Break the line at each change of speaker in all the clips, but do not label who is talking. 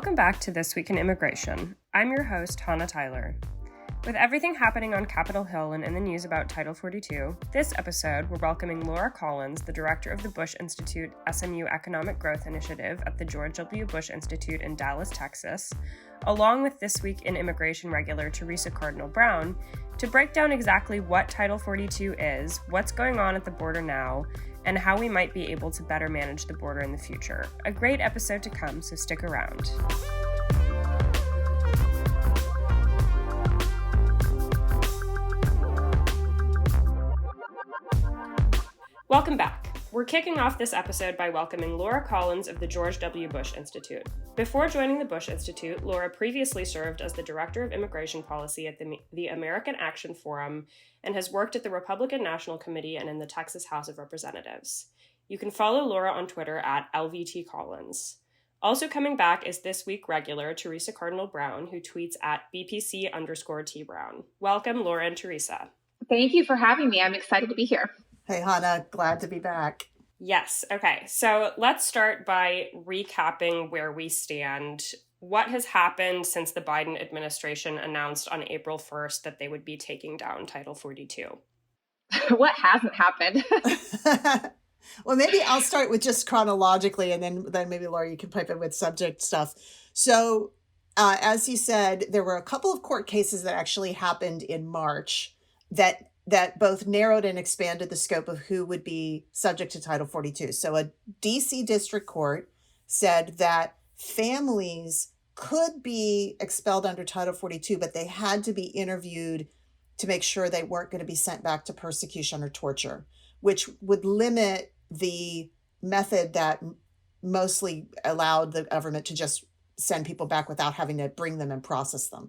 Welcome back to This Week in Immigration. I'm your host, Hannah Tyler. With everything happening on Capitol Hill and in the news about Title 42, this episode we're welcoming Laura Collins, the director of the Bush Institute-SMU Economic Growth Initiative at the George W. Bush Institute in Dallas, Texas, along with This Week in Immigration regular Theresa Cardinal Brown, to break down exactly what Title 42 is, what's going on at the border now, and how we might be able to better manage the border in the future. A great episode to come, so stick around. Welcome back. We're kicking off this episode by welcoming Laura Collins of the George W. Bush Institute. Before joining the Bush Institute, Laura previously served as the Director of Immigration Policy at the American Action Forum and has worked at the Republican National Committee and in the Texas House of Representatives. You can follow Laura on Twitter at LVTCollins. Also coming back is This Week regular Theresa Cardinal Brown, who tweets at BPC_T Brown. Welcome, Laura and Theresa.
Thank you for having me. I'm excited to be here.
Hey, Hannah, glad to be back.
Yes. Okay. So let's start by recapping where we stand. What has happened since the Biden administration announced on April 1st that they would be taking down Title 42?
What hasn't happened?
Well, maybe I'll start with just chronologically, and then maybe, Laura, you can pipe in with subject stuff. So as you said, there were a couple of court cases that actually happened in March that both narrowed and expanded the scope of who would be subject to Title 42. So a DC district court said that families could be expelled under Title 42, but they had to be interviewed to make sure they weren't going to be sent back to persecution or torture, which would limit the method that mostly allowed the government to just send people back without having to bring them and process them.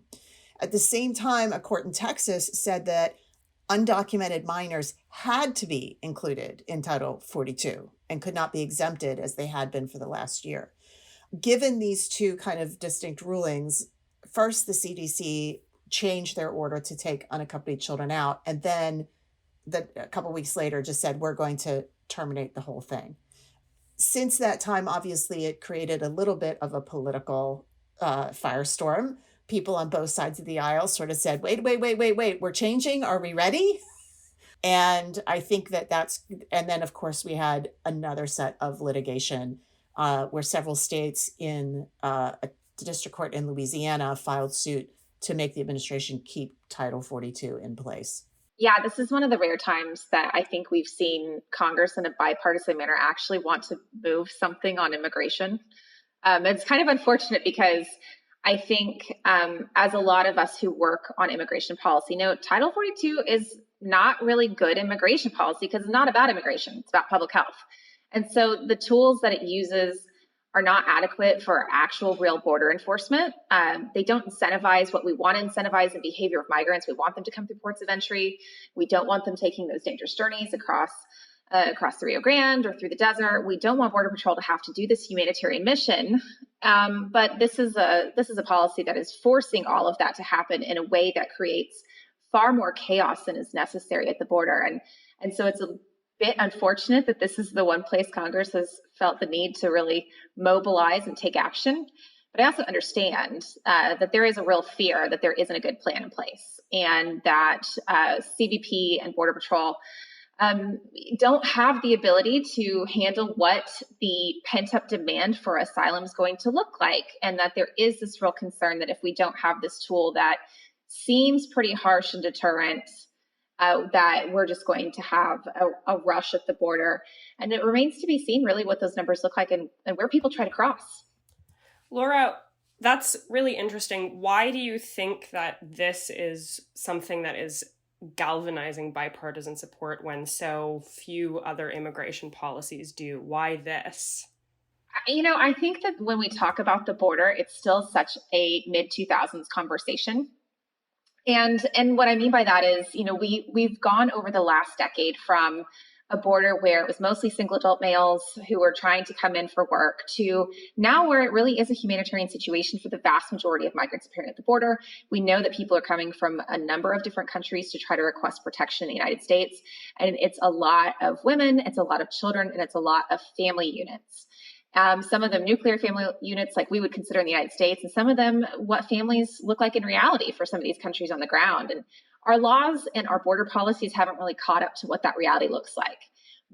At the same time, a court in Texas said that undocumented minors had to be included in Title 42 and could not be exempted as they had been for the last year. Given these two kind of distinct rulings, first the CDC changed their order to take unaccompanied children out, and then a couple of weeks later just said, we're going to terminate the whole thing. Since that time, obviously, it created a little bit of a political firestorm. People on both sides of the aisle sort of said, wait, we're changing. Are we ready? And I think and then of course we had another set of litigation where several states in a district court in Louisiana filed suit to make the administration keep Title 42 in place.
Yeah, this is one of the rare times that I think we've seen Congress in a bipartisan manner actually want to move something on immigration. It's kind of unfortunate because I think as a lot of us who work on immigration policy know, Title 42 is not really good immigration policy because it's not about immigration. It's about public health. And so the tools that it uses are not adequate for actual real border enforcement. They don't incentivize what we want to incentivize in behavior of migrants. We want them to come through ports of entry. We don't want them taking those dangerous journeys across the Rio Grande or through the desert. We don't want Border Patrol to have to do this humanitarian mission. But this is a policy that is forcing all of that to happen in a way that creates far more chaos than is necessary at the border. And so it's a bit unfortunate that this is the one place Congress has felt the need to really mobilize and take action. But I also understand that there is a real fear that there isn't a good plan in place and that CBP and Border Patrol don't have the ability to handle what the pent-up demand for asylum is going to look like, and that there is this real concern that if we don't have this tool that seems pretty harsh and deterrent, that we're just going to have a rush at the border. And it remains to be seen really what those numbers look like and where people try to cross.
Laura, that's really interesting. Why do you think that this is something that is galvanizing bipartisan support when so few other immigration policies do? Why this?
I think that when we talk about the border, it's still such a mid-2000s conversation. And what I mean by that is, we've gone over the last decade from a border where it was mostly single adult males who were trying to come in for work to now where it really is a humanitarian situation for the vast majority of migrants appearing at the border. We know that people are coming from a number of different countries to try to request protection in the United States. And it's a lot of women, it's a lot of children, and it's a lot of family units. Some of them nuclear family units like we would consider in the United States, and some of them what families look like in reality for some of these countries on the ground. And our laws and our border policies haven't really caught up to what that reality looks like.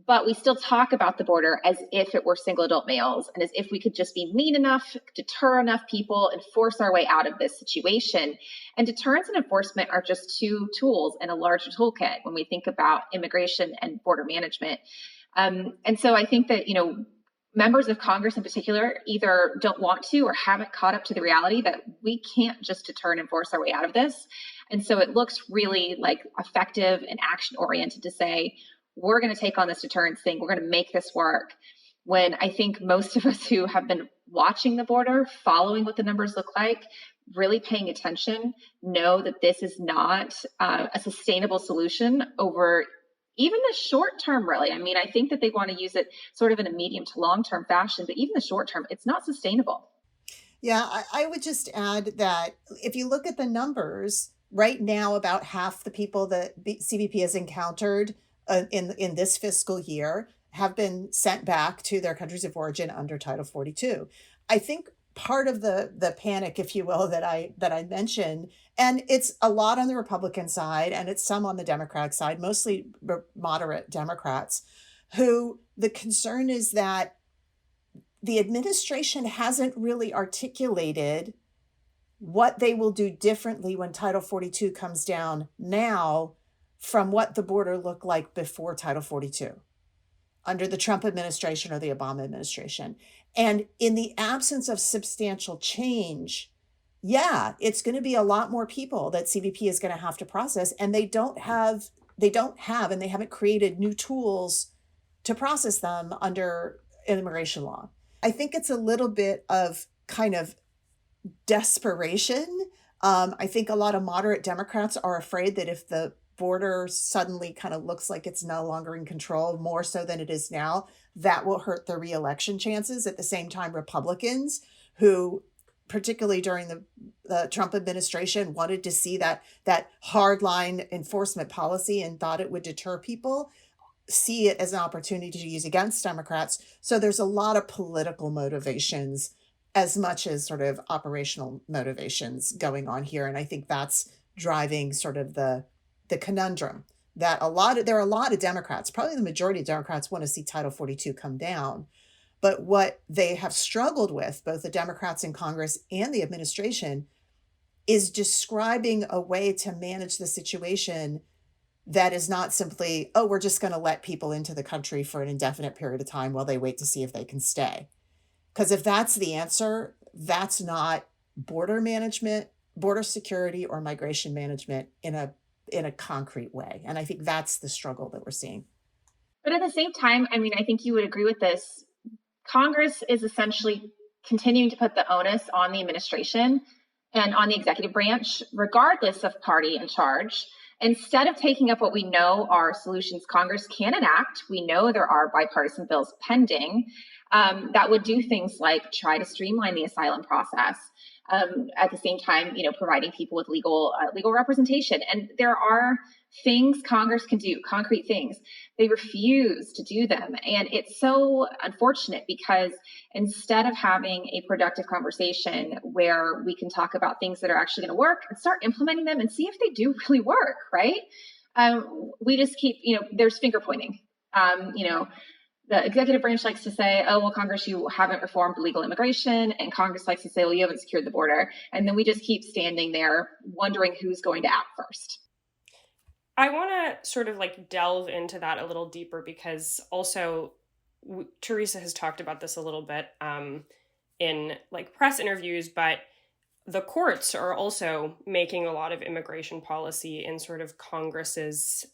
But we still talk about the border as if it were single adult males and as if we could just be mean enough, deter enough people, and force our way out of this situation. And deterrence and enforcement are just two tools in a larger toolkit when we think about immigration and border management. And so I think that, members of Congress in particular either don't want to or haven't caught up to the reality that we can't just deter and enforce our way out of this. And so it looks really like effective and action oriented to say, we're going to take on this deterrence thing. We're going to make this work. When I think most of us who have been watching the border, following what the numbers look like, really paying attention, know that this is not a sustainable solution over even the short term, really. I mean, I think that they want to use it sort of in a medium to long term fashion, but even the short term, it's not sustainable.
Yeah, I would just add that if you look at the numbers, right now, about half the people that CBP has encountered in this fiscal year have been sent back to their countries of origin under Title 42. I think part of the panic, if you will, that I mentioned, and it's a lot on the Republican side and it's some on the Democratic side, mostly moderate Democrats, who the concern is that the administration hasn't really articulated what they will do differently when Title 42 comes down now from what the border looked like before Title 42 under the Trump administration or the Obama administration. And in the absence of substantial change, yeah, it's going to be a lot more people that CBP is going to have to process, and they haven't created new tools to process them under immigration law. I think it's a little bit of kind of desperation. I think a lot of moderate Democrats are afraid that if the border suddenly kind of looks like it's no longer in control, more so than it is now, that will hurt their reelection chances. At the same time, Republicans who, particularly during the Trump administration, wanted to see that hardline enforcement policy and thought it would deter people, see it as an opportunity to use against Democrats. So there's a lot of political motivations as much as sort of operational motivations going on here. And I think that's driving sort of the conundrum that there are a lot of Democrats, probably the majority of Democrats, want to see Title 42 come down. But what they have struggled with, both the Democrats in Congress and the administration, is describing a way to manage the situation that is not simply, oh, we're just going to let people into the country for an indefinite period of time while they wait to see if they can stay. Because if that's the answer, that's not border management, border security, or migration management in a concrete way. And I think that's the struggle that we're seeing.
But at the same time, I mean, I think you would agree with this. Congress is essentially continuing to put the onus on the administration and on the executive branch, regardless of party in charge. Instead of taking up what we know are solutions Congress can enact, we know there are bipartisan bills pending that would do things like try to streamline the asylum process. At the same time, providing people with legal representation. And there are things Congress can do, concrete things. They refuse to do them. And it's so unfortunate because instead of having a productive conversation where we can talk about things that are actually going to work and start implementing them and see if they do really work, right? We just keep, there's finger pointing. The executive branch likes to say, oh, well, Congress, you haven't reformed legal immigration. And Congress likes to say, well, you haven't secured the border. And then we just keep standing there wondering who's going to act first.
I want to sort of delve into that a little deeper because also Theresa has talked about this a little bit in press interviews, but the courts are also making a lot of immigration policy in sort of Congress's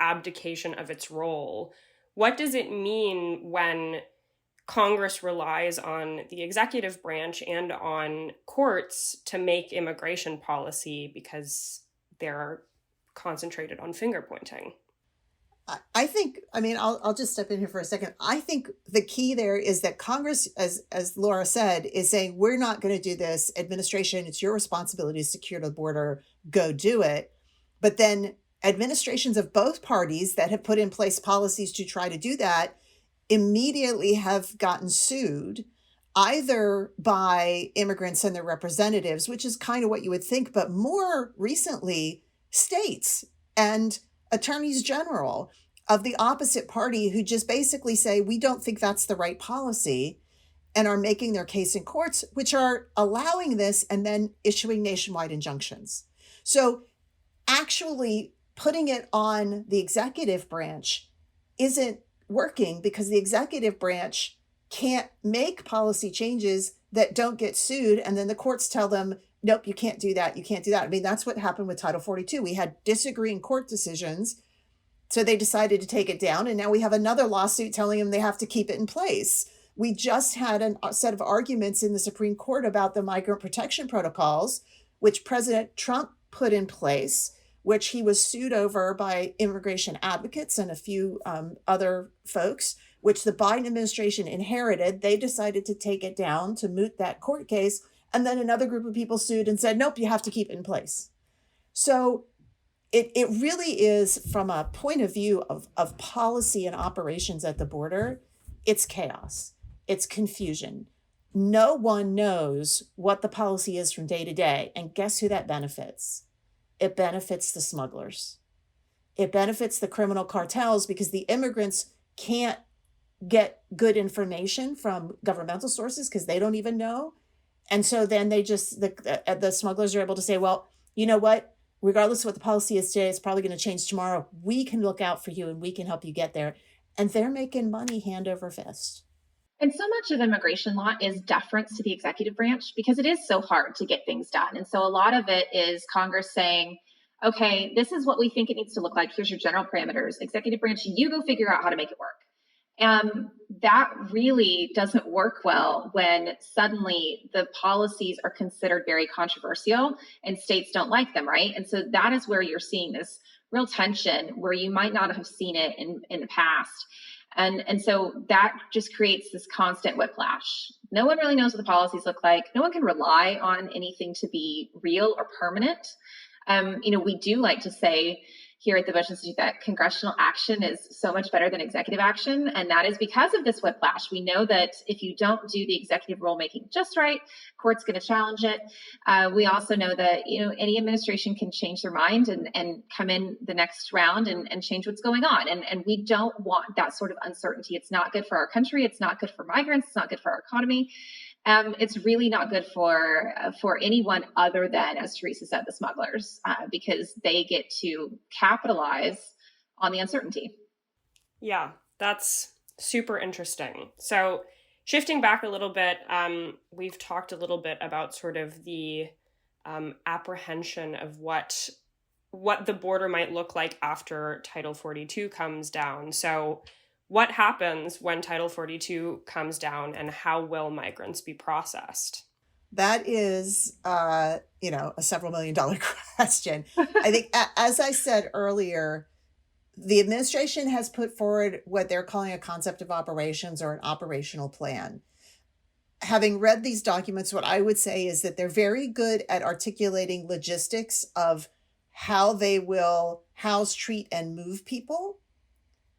abdication of its role. What does it mean when Congress relies on the executive branch and on courts to make immigration policy because they're concentrated on finger pointing?
I think, I'll just step in here for a second. I think the key there is that Congress, as Laura said, is saying, we're not going to do this. Administration, it's your responsibility to secure the border. Go do it. But then administrations of both parties that have put in place policies to try to do that immediately have gotten sued either by immigrants and their representatives, which is kind of what you would think, but more recently, states and attorneys general of the opposite party who just basically say, we don't think that's the right policy, and are making their case in courts, which are allowing this and then issuing nationwide injunctions. So actually putting it on the executive branch isn't working because the executive branch can't make policy changes that don't get sued. And then the courts tell them, nope, you can't do that. You can't do that. I mean, that's what happened with Title 42. We had disagreeing court decisions. So they decided to take it down. And now we have another lawsuit telling them they have to keep it in place. We just had a set of arguments in the Supreme Court about the migrant protection protocols, which President Trump put in place, which he was sued over by immigration advocates and a few other folks, which the Biden administration inherited. They decided to take it down to moot that court case. And then another group of people sued and said, nope, you have to keep it in place. So it really is, from a point of view of policy and operations at the border, it's chaos. It's confusion. No one knows what the policy is from day to day. And guess who that benefits? It benefits the smugglers. It benefits the criminal cartels because the immigrants can't get good information from governmental sources because they don't even know. And so then the smugglers are able to say, well, you know what? Regardless of what the policy is today, it's probably going to change tomorrow. We can look out for you and we can help you get there. And they're making money hand over fist.
And so much of immigration law is deference to the executive branch because it is so hard to get things done. And so a lot of it is Congress saying, okay, this is what we think it needs to look like. Here's your general parameters. Executive branch, you go figure out how to make it work. And that really doesn't work well when suddenly the policies are considered very controversial and states don't like them, right? And so that is where you're seeing this real tension where you might not have seen it in the past. And so that just creates this constant whiplash. No one really knows what the policies look like. No one can rely on anything to be real or permanent. We do like to say here at the Bush Institute that congressional action is so much better than executive action. And that is because of this whiplash. We know that if you don't do the executive rulemaking just right, court's going to challenge it. We also know that, any administration can change their mind and come in the next round and change what's going on. And we don't want that sort of uncertainty. It's not good for our country. It's not good for migrants. It's not good for our economy. It's really not good for anyone other than, as Theresa said, the smugglers, because they get to capitalize on the uncertainty.
Yeah, that's super interesting. So shifting back a little bit, we've talked a little bit about sort of the apprehension of what the border might look like after Title 42 comes down. So what happens when Title 42 comes down and how will migrants be processed?
That is, a several $1 million question. I think, as I said earlier, the administration has put forward what they're calling a concept of operations or an operational plan. Having read these documents, what I would say is that they're very good at articulating logistics of how they will house, treat, and move people,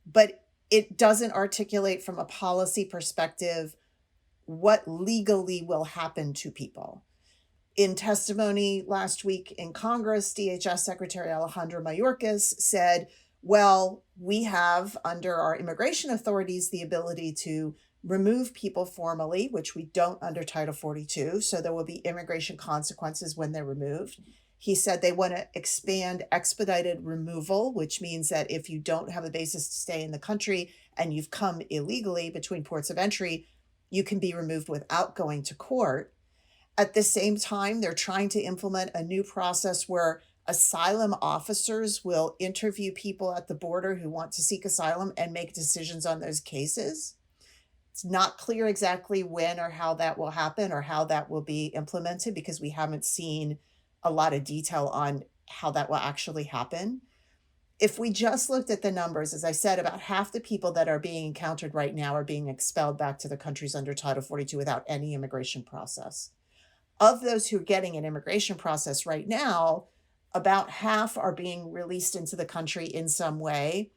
but it doesn't articulate from a policy perspective what legally will happen to people. In testimony last week in Congress, DHS Secretary Alejandro Mayorkas said, well, we have under our immigration authorities the ability to remove people formally, which we don't under Title 42. So there will be immigration consequences when they're removed. He said they want to expand expedited removal, which means that if you don't have a basis to stay in the country and you've come illegally between ports of entry, you can be removed without going to court. At the same time, they're trying to implement a new process where asylum officers will interview people at the border who want to seek asylum and make decisions on those cases. It's not clear exactly when or how that will happen or how that will be implemented because we haven't seen a lot of detail on how that will actually happen. If we just looked at the numbers, as I said, about half the people that are being encountered right now are being expelled back to the countries under Title 42 without any immigration process. Of those who are getting an immigration process right now, about half are being released into the country in some way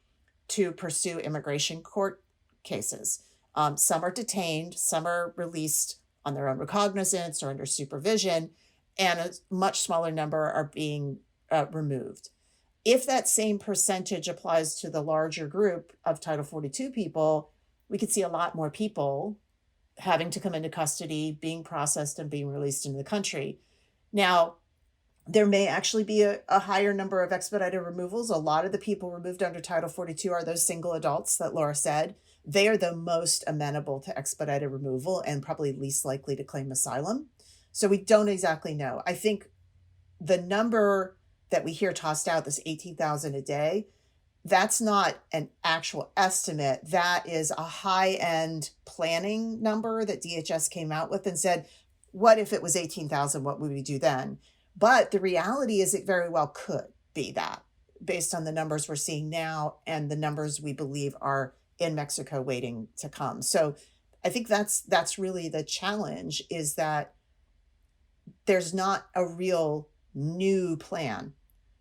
to pursue immigration court cases. Some are detained, some are released on their own recognizance or under supervision, and a much smaller number are being removed. If that same percentage applies to the larger group of Title 42 people, we could see a lot more people having to come into custody, being processed, and being released into the country. Now, there may actually be a higher number of expedited removals. A lot of the people removed under Title 42 are those single adults that Laura said. They are the most amenable to expedited removal and probably least likely to claim asylum. So we don't exactly know. I think the number that we hear tossed out, this 18,000 a day, that's not an actual estimate. That is a high-end planning number that DHS came out with and said, what if it was 18,000? What would we do then? But the reality is it very well could be that, based on the numbers we're seeing now and the numbers we believe are in Mexico waiting to come. So I think that's really the challenge, is that there's not a real new plan.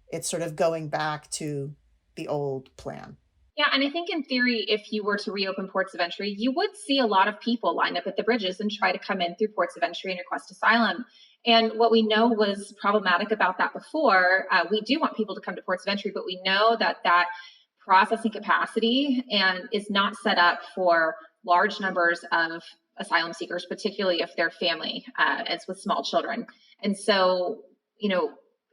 It's sort of going back to the old plan.
Yeah, and I think in theory, if you were to reopen ports of entry, you would see a lot of people line up at the bridges and try to come in through ports of entry and request asylum. And what we know was problematic about that before, we do want people to come to ports of entry, but we know that that processing capacity and is not set up for large numbers of asylum seekers, particularly if they're family, as with small children. And so,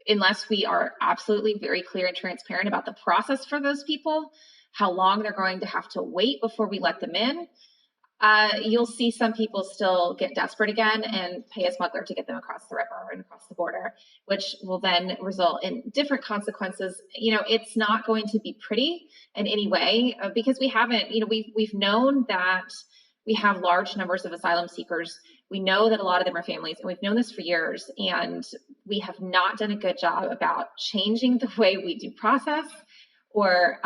unless we are absolutely very clear and transparent about the process for those people, how long they're going to have to wait before we let them in, you'll see some people still get desperate again and pay a smuggler to get them across the river and across the border, which will then result in different consequences. It's not going to be pretty in any way, because we haven't, we've known that we have large numbers of asylum seekers. We know that a lot of them are families, and we've known this for years, and we have not done a good job about changing the way we do process or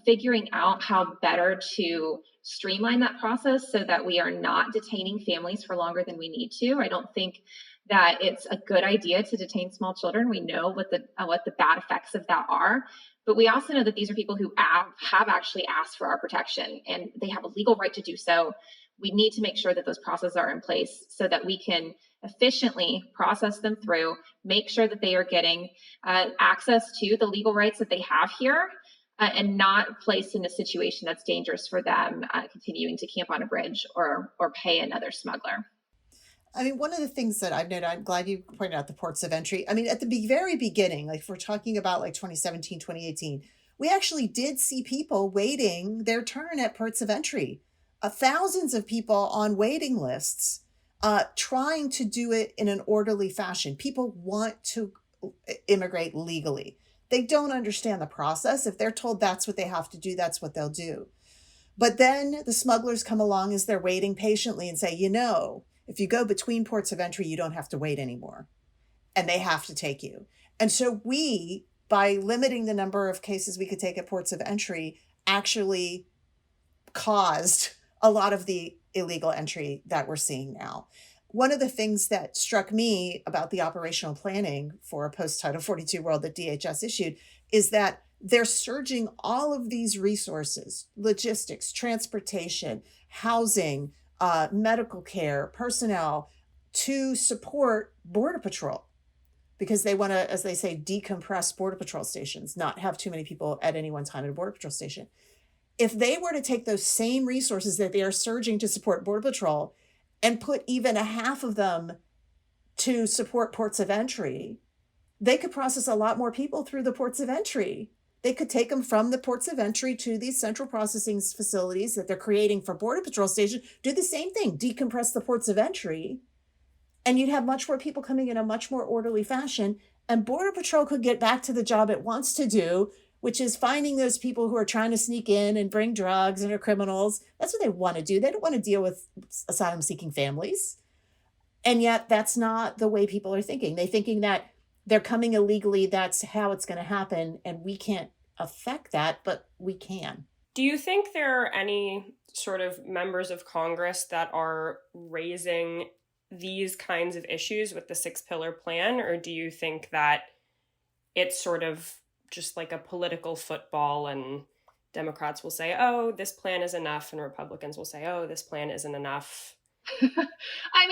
figuring out how better to streamline that process so that we are not detaining families for longer than we need to. I don't think that it's a good idea to detain small children. We know what the bad effects of that are, but we also know that these are people who have actually asked for our protection, and they have a legal right to do so. We need to make sure that those processes are in place so that we can efficiently process them through, make sure that they are getting access to the legal rights that they have here, and not placed in a situation that's dangerous for them, continuing to camp on a bridge or pay another smuggler.
I mean, one of the things that I've noted, I'm glad you pointed out the ports of entry. I mean, at the very beginning, like if we're talking about like 2017, 2018, we actually did see people waiting their turn at ports of entry. Thousands of people on waiting lists, trying to do it in an orderly fashion. People want to immigrate legally. They don't understand the process. If they're told that's what they have to do, that's what they'll do. But then the smugglers come along as they're waiting patiently and say, if you go between ports of entry, you don't have to wait anymore. And they have to take you. And so we, by limiting the number of cases we could take at ports of entry, actually caused a lot of the illegal entry that we're seeing now. One of the things that struck me about the operational planning for a post-Title 42 world that DHS issued is that they're surging all of these resources, logistics, transportation, housing, medical care, personnel, to support Border Patrol, because they want to, as they say, decompress Border Patrol stations, not have too many people at any one time at a Border Patrol station. If they were to take those same resources that they are surging to support Border Patrol and put even a half of them to support ports of entry, they could process a lot more people through the ports of entry. They could take them from the ports of entry to these central processing facilities that they're creating for Border Patrol stations, do the same thing, decompress the ports of entry, and you'd have much more people coming in a much more orderly fashion, and Border Patrol could get back to the job it wants to do, which is finding those people who are trying to sneak in and bring drugs and are criminals. That's what they want to do. They don't want to deal with asylum-seeking families. And yet that's not the way people are thinking. They're thinking that they're coming illegally, that's how it's going to happen, and we can't affect that, but we can.
Do you think there are any sort of members of Congress that are raising these kinds of issues with the 6-pillar plan, or do you think that it's sort of just like a political football and Democrats will say, oh, this plan is enough, and Republicans will say, oh, this plan isn't enough.
I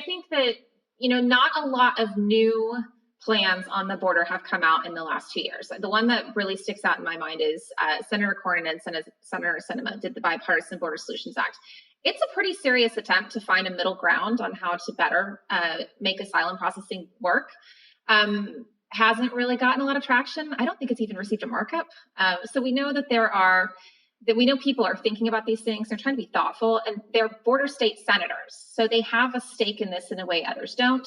think that, not a lot of new plans on the border have come out in the last 2 years. The one that really sticks out in my mind is Senator Cornyn and Senator Sinema did the Bipartisan Border Solutions Act. It's a pretty serious attempt to find a middle ground on how to better make asylum processing work. Hasn't really gotten a lot of traction. I don't think it's even received a markup. So we know that we know people are thinking about these things. They're trying to be thoughtful, and they're border state senators. So they have a stake in this in a way others don't.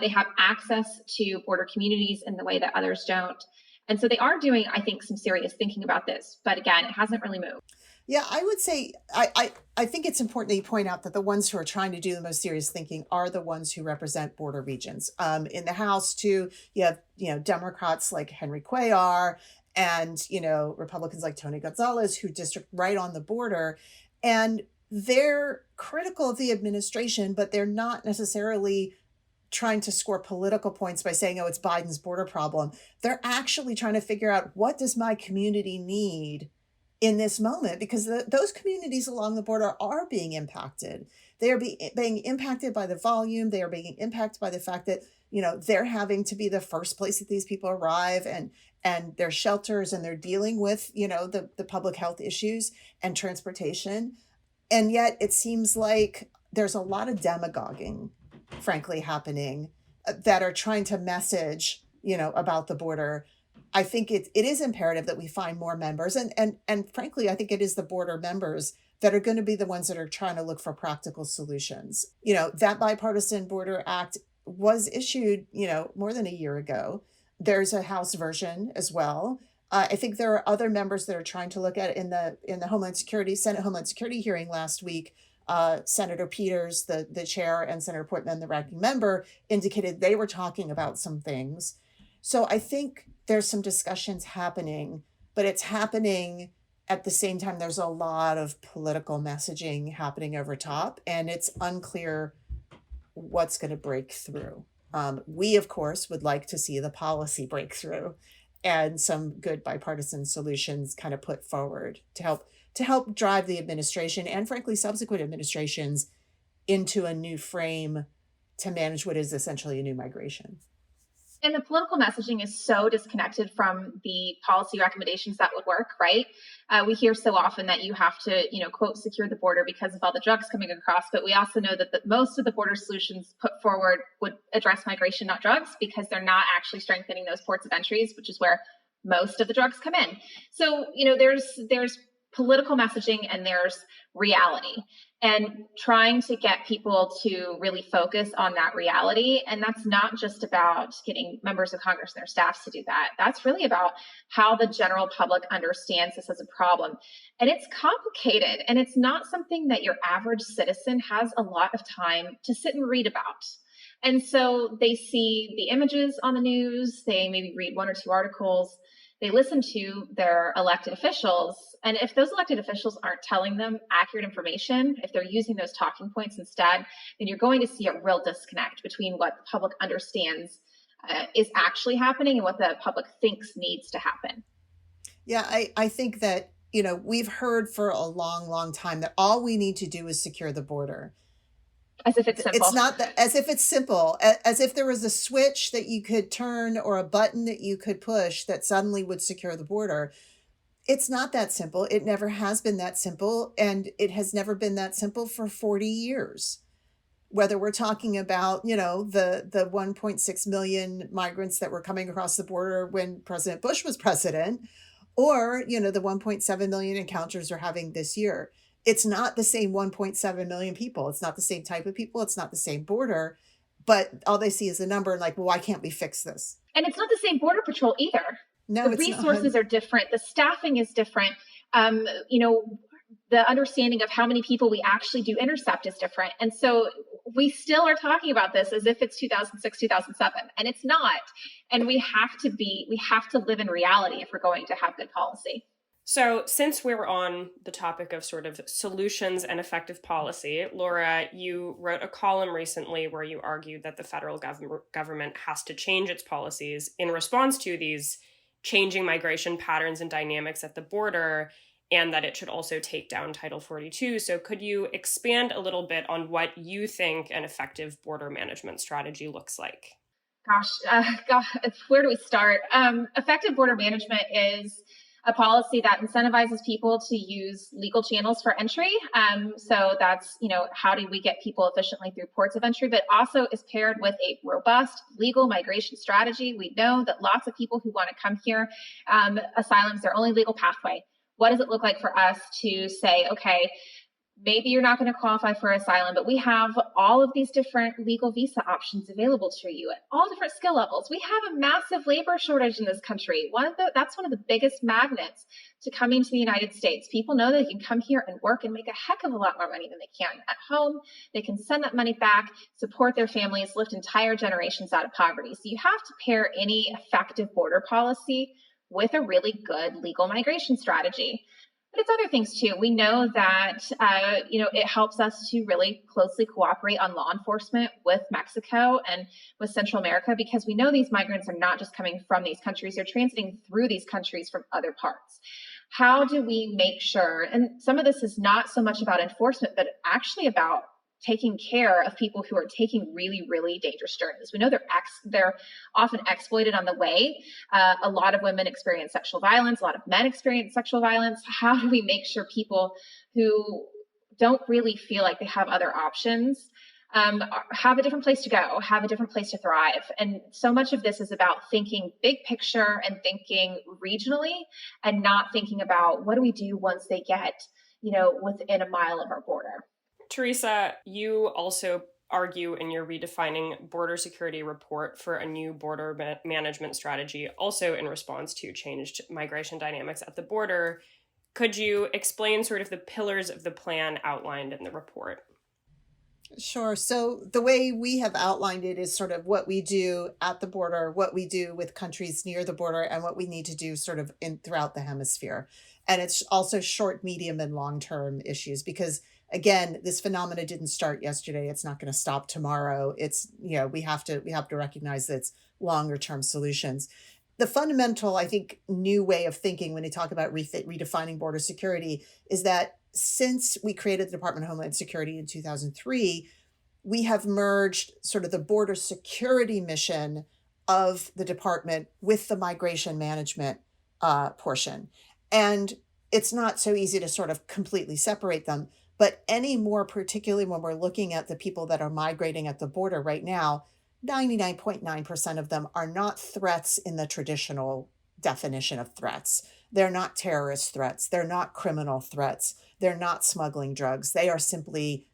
They have access to border communities in the way that others don't. And so they are doing, I think, some serious thinking about this. But again, it hasn't really moved.
Yeah, I would say, I think it's important that you point out that the ones who are trying to do the most serious thinking are the ones who represent border regions. In the House, too, you have, Democrats like Henry Cuellar and, Republicans like Tony Gonzalez who district right on the border. And they're critical of the administration, but they're not necessarily trying to score political points by saying, oh, it's Biden's border problem. They're actually trying to figure out, what does my community need in this moment? Because those communities along the border are being impacted. They are being impacted by the volume. They are being impacted by the fact that, they're having to be the first place that these people arrive, and their shelters, and they're dealing with, the public health issues and transportation. And yet it seems like there's a lot of demagoguing, frankly, happening that are trying to message, about the border. I think it is imperative that we find more members. And frankly, I think it is the border members that are going to be the ones that are trying to look for practical solutions. That Bipartisan Border Act was issued, more than a year ago. There's a House version as well. I think there are other members that are trying to look at it in the Senate Homeland Security hearing last week. Senator Peters, the chair, and Senator Portman, the ranking member, indicated they were talking about some things. So I think there's some discussions happening, but it's happening at the same time. There's a lot of political messaging happening over top, and it's unclear what's going to break through. We, of course, would like to see the policy breakthrough and some good bipartisan solutions kind of put forward to help drive the administration and, frankly, subsequent administrations into a new frame to manage what is essentially a new migration.
And the political messaging is so disconnected from the policy recommendations that would work, right? We hear so often that you have to, quote, secure the border because of all the drugs coming across. But we also know that most of the border solutions put forward would address migration, not drugs, because they're not actually strengthening those ports of entries, which is where most of the drugs come in. So, there's political messaging and there's reality, and trying to get people to really focus on that reality. And that's not just about getting members of Congress and their staffs to do that. That's really about how the general public understands this as a problem. And it's complicated, and it's not something that your average citizen has a lot of time to sit and read about. And so they see the images on the news, they maybe read one or two articles, they listen to their elected officials. And if those elected officials aren't telling them accurate information, if they're using those talking points instead, then you're going to see a real disconnect between what the public understands is actually happening and what the public thinks needs to happen.
Yeah, I think that, we've heard for a long, long time that all we need to do is secure the border.
As if it's simple.
It's not as if it's simple, as if there was a switch that you could turn or a button that you could push that suddenly would secure the border. It's not that simple. It never has been that simple, and it has never been that simple for 40 years. Whether we're talking about, the 1.6 million migrants that were coming across the border when President Bush was president, or, the 1.7 million encounters we're having this year. It's not the same 1.7 million people. It's not the same type of people. It's not the same border, but all they see is the number and like, well, why can't we fix this?
And it's not the same border patrol either.
No,
the resources are different. The staffing is different. The understanding of how many people we actually do intercept is different. And so we still are talking about this as if it's 2006, 2007, and it's not. And we have to live in reality if we're going to have good policy.
So since we're on the topic of sort of solutions and effective policy, Laura, you wrote a column recently where you argued that the federal government has to change its policies in response to these changing migration patterns and dynamics at the border, and that it should also take down Title 42. So could you expand a little bit on what you think an effective border management strategy looks like?
Gosh, where do we start? Effective border management is a policy that incentivizes people to use legal channels for entry. So that's, how do we get people efficiently through ports of entry, but also is paired with a robust legal migration strategy. We know that lots of people who want to come here, asylum is their only legal pathway. What does it look like for us to say, okay, maybe you're not going to qualify for asylum, but we have all of these different legal visa options available to you at all different skill levels. We have a massive labor shortage in this country. That's one of the biggest magnets to coming to the United States. People know they can come here and work and make a heck of a lot more money than they can at home. They can send that money back, support their families, lift entire generations out of poverty. So you have to pair any effective border policy with a really good legal migration strategy. But it's other things too. We know that, it helps us to really closely cooperate on law enforcement with Mexico and with Central America, because we know these migrants are not just coming from these countries, they're transiting through these countries from other parts. How do we make sure, and some of this is not so much about enforcement, but actually about taking care of people who are taking really, really dangerous journeys. We know they're often exploited on the way. A lot of women experience sexual violence. A lot of men experience sexual violence. How do we make sure people who don't really feel like they have other options have a different place to go, have a different place to thrive? And so much of this is about thinking big picture and thinking regionally, and not thinking about what do we do once they get, within a mile of our border.
Theresa, you also argue in your Redefining Border Security report for a new border management strategy, also in response to changed migration dynamics at the border. Could you explain sort of the pillars of the plan outlined in the report?
Sure. So the way we have outlined it is sort of what we do at the border, what we do with countries near the border, and what we need to do sort of throughout the hemisphere. And it's also short, medium, and long-term issues, because again, this phenomena didn't start yesterday. It's not going to stop tomorrow. It's, we have to recognize that it's longer term solutions. The fundamental, I think, new way of thinking when you talk about redefining border security is that since we created the Department of Homeland Security in 2003, we have merged sort of the border security mission of the department with the migration management portion. And it's not so easy to sort of completely separate them. But any more, particularly when we're looking at the people that are migrating at the border right now, 99.9% of them are not threats in the traditional definition of threats. They're not terrorist threats. They're not criminal threats. They're not smuggling drugs. They are simply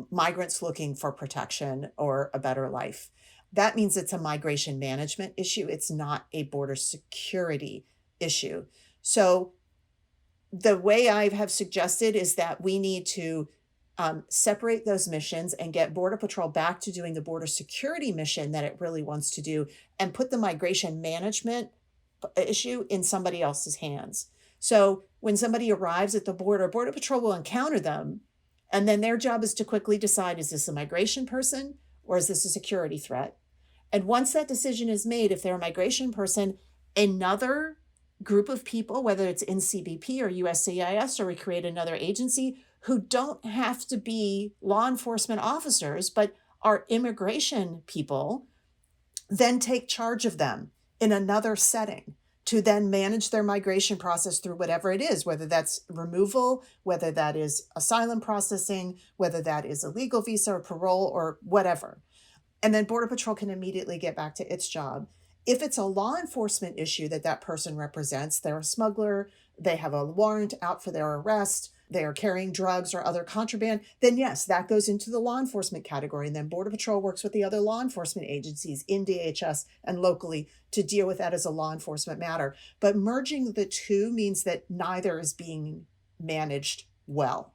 migrants looking for protection or a better life. That means it's a migration management issue. It's not a border security issue. So the way I have suggested is that we need to separate those missions and get Border Patrol back to doing the border security mission that it really wants to do, and put the migration management issue in somebody else's hands. So when somebody arrives at the border, Border Patrol will encounter them, and then their job is to quickly decide, is this a migration person or is this a security threat? And once that decision is made, if they're a migration person, another group of people, whether it's in CBP or USCIS, or we create another agency, who don't have to be law enforcement officers, but are immigration people, then take charge of them in another setting to then manage their migration process through whatever it is, whether that's removal, whether that is asylum processing, whether that is a legal visa or parole or whatever. And then Border Patrol can immediately get back to its job. If it's a law enforcement issue that person represents, they're a smuggler, they have a warrant out for their arrest, they are carrying drugs or other contraband, then yes, that goes into the law enforcement category. And then Border Patrol works with the other law enforcement agencies in DHS and locally to deal with that as a law enforcement matter. But merging the two means that neither is being managed well.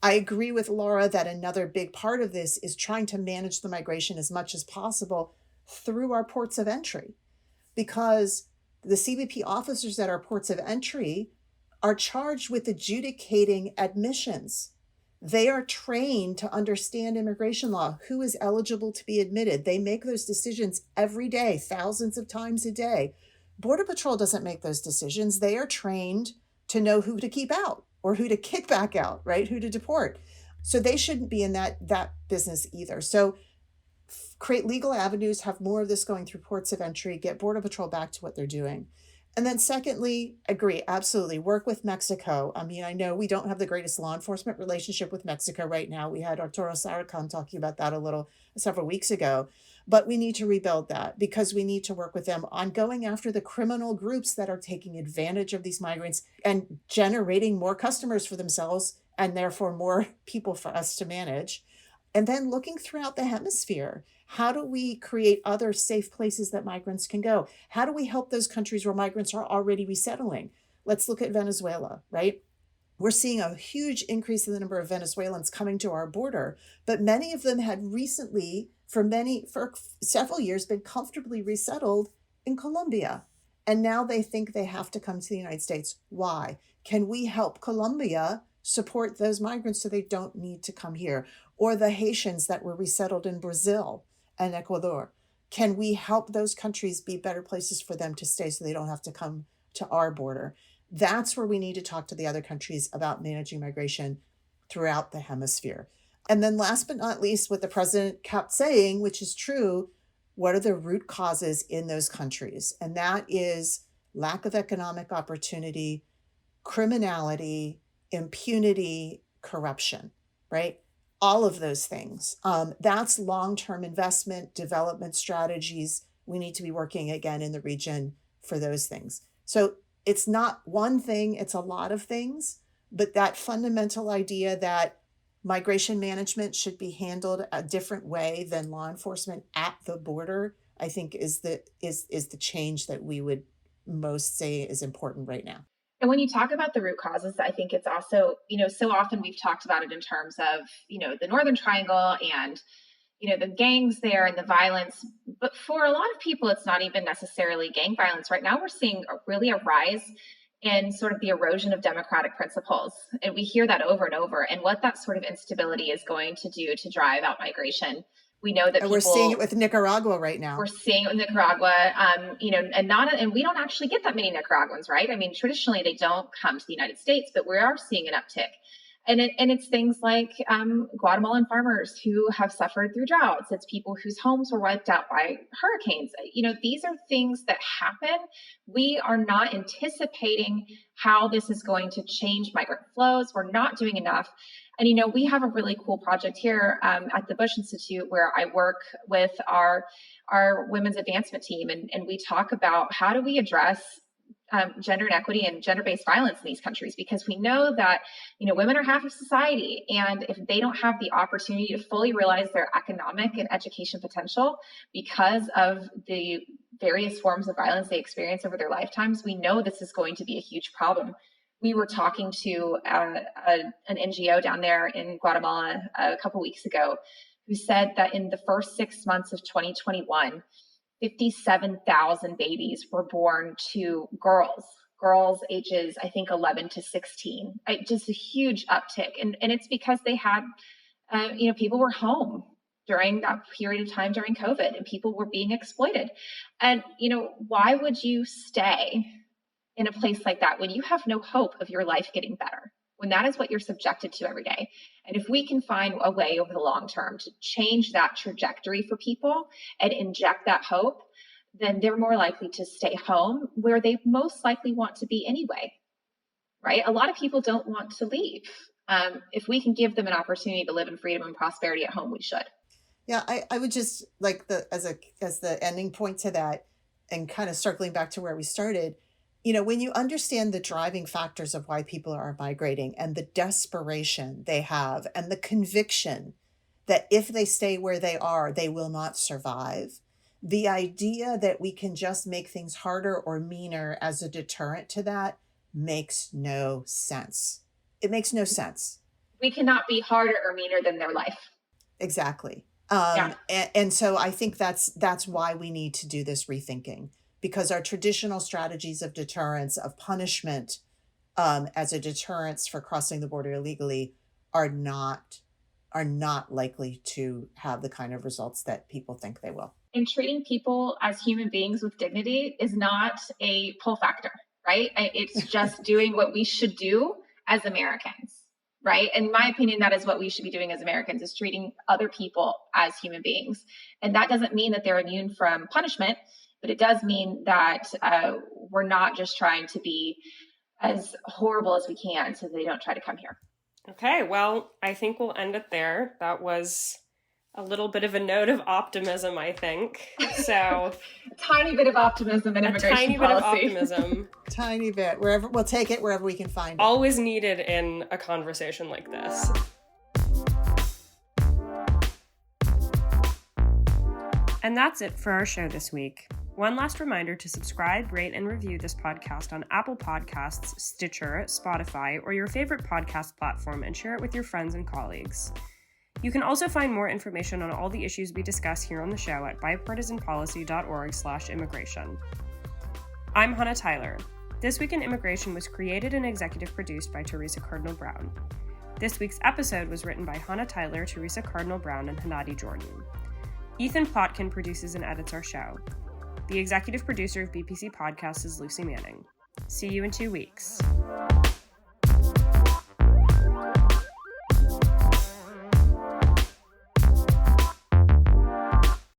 I agree with Laura that another big part of this is trying to manage the migration as much as possible through our ports of entry, because the CBP officers at our ports of entry are charged with adjudicating admissions. They are trained to understand immigration law, who is eligible to be admitted. They make those decisions every day, thousands of times a day. Border Patrol doesn't make those decisions. They are trained to know who to keep out or who to kick back out, right? Who to deport. So they shouldn't be in that business either. So create legal avenues, have more of this going through ports of entry, get Border Patrol back to what they're doing. And then secondly, agree, absolutely, work with Mexico. I mean, I know we don't have the greatest law enforcement relationship with Mexico right now. We had Arturo Saracon talking about that several weeks ago, but we need to rebuild that because we need to work with them on going after the criminal groups that are taking advantage of these migrants and generating more customers for themselves and therefore more people for us to manage. And then looking throughout the hemisphere, how do we create other safe places that migrants can go? How do we help those countries where migrants are already resettling? Let's look at Venezuela, right? We're seeing a huge increase in the number of Venezuelans coming to our border, but many of them had recently, for several years, been comfortably resettled in Colombia. And now they think they have to come to the United States. Why? Can we help Colombia support those migrants so they don't need to come here? Or the Haitians that were resettled in Brazil and Ecuador. Can we help those countries be better places for them to stay so they don't have to come to our border? That's where we need to talk to the other countries about managing migration throughout the hemisphere. And then last but not least, what the president kept saying, which is true, what are the root causes in those countries? And that is lack of economic opportunity, criminality, impunity, corruption, right? All of those things. That's long-term investment, development strategies. We need to be working again in the region for those things. So it's not one thing, it's a lot of things, but that fundamental idea that migration management should be handled a different way than law enforcement at the border, I think is the change that we would most say is important right now.
And when you talk about the root causes, I think it's also, so often we've talked about it in terms of, the Northern Triangle and, the gangs there and the violence. But for a lot of people, it's not even necessarily gang violence. Right now, we're seeing really a rise in sort of the erosion of democratic principles. And we hear that over and over. And what that sort of instability is going to do to drive out migration. We know that
we're seeing it with Nicaragua right now.
We're seeing it with Nicaragua, and we don't actually get that many Nicaraguans, right? I mean, traditionally they don't come to the United States, but we are seeing an uptick. And it's things like Guatemalan farmers who have suffered through droughts. It's people whose homes were wiped out by hurricanes. These are things that happen. We are not anticipating how this is going to change migrant flows. We're not doing enough. And, we have a really cool project here at the Bush Institute where I work with our women's advancement team. And we talk about how do we address gender inequity and gender-based violence in these countries, because we know that, women are half of society. And if they don't have the opportunity to fully realize their economic and education potential because of the various forms of violence they experience over their lifetimes, we know this is going to be a huge problem. We were talking to an NGO down there in Guatemala a couple weeks ago who said that in the first 6 months of 2021, 57,000 babies were born to girls ages, I think, 11 to 16. Just a huge uptick. And it's because they had, people were home during that period of time during COVID and people were being exploited. And, why would you stay in a place like that when you have no hope of your life getting better, when that is what you're subjected to every day? And if we can find a way over the long term to change that trajectory for people and inject that hope, then they're more likely to stay home where they most likely want to be anyway, right? A lot of people don't want to leave. If we can give them an opportunity to live in freedom and prosperity at home, we should.
Yeah, I would just like as the ending point to that, and kind of circling back to where we started, when you understand the driving factors of why people are migrating and the desperation they have and the conviction that if they stay where they are, they will not survive, the idea that we can just make things harder or meaner as a deterrent to that makes no sense. It makes no sense.
We cannot be harder or meaner than their life.
Exactly.
Yeah.
And so I think that's why we need to do this rethinking, because our traditional strategies of deterrence, of punishment as a deterrence for crossing the border illegally are not likely to have the kind of results that people think they will.
And treating people as human beings with dignity is not a pull factor, right? It's just doing what we should do as Americans, right? In my opinion, that is what we should be doing as Americans, is treating other people as human beings. And that doesn't mean that they're immune from punishment, but it does mean that we're not just trying to be as horrible as we can so they don't try to come here.
Okay, well, I think we'll end it there. That was a little bit of a note of optimism, I think. So
a tiny bit of optimism in immigration policy.
A tiny bit of optimism.
Tiny bit. Wherever we'll take it wherever we can find it.
Always needed in a conversation like this. And that's it for our show this week. One last reminder to subscribe, rate, and review this podcast on Apple Podcasts, Stitcher, Spotify, or your favorite podcast platform, and share it with your friends and colleagues. You can also find more information on all the issues we discuss here on the show at bipartisanpolicy.org/immigration. I'm Hannah Tyler. This Week in Immigration was created and executive produced by Theresa Cardinal Brown. This week's episode was written by Hannah Tyler, Theresa Cardinal Brown, and Hanadi Jordan. Ethan Plotkin produces and edits our show. The executive producer of BPC Podcasts is Lucy Manning. See you in 2 weeks.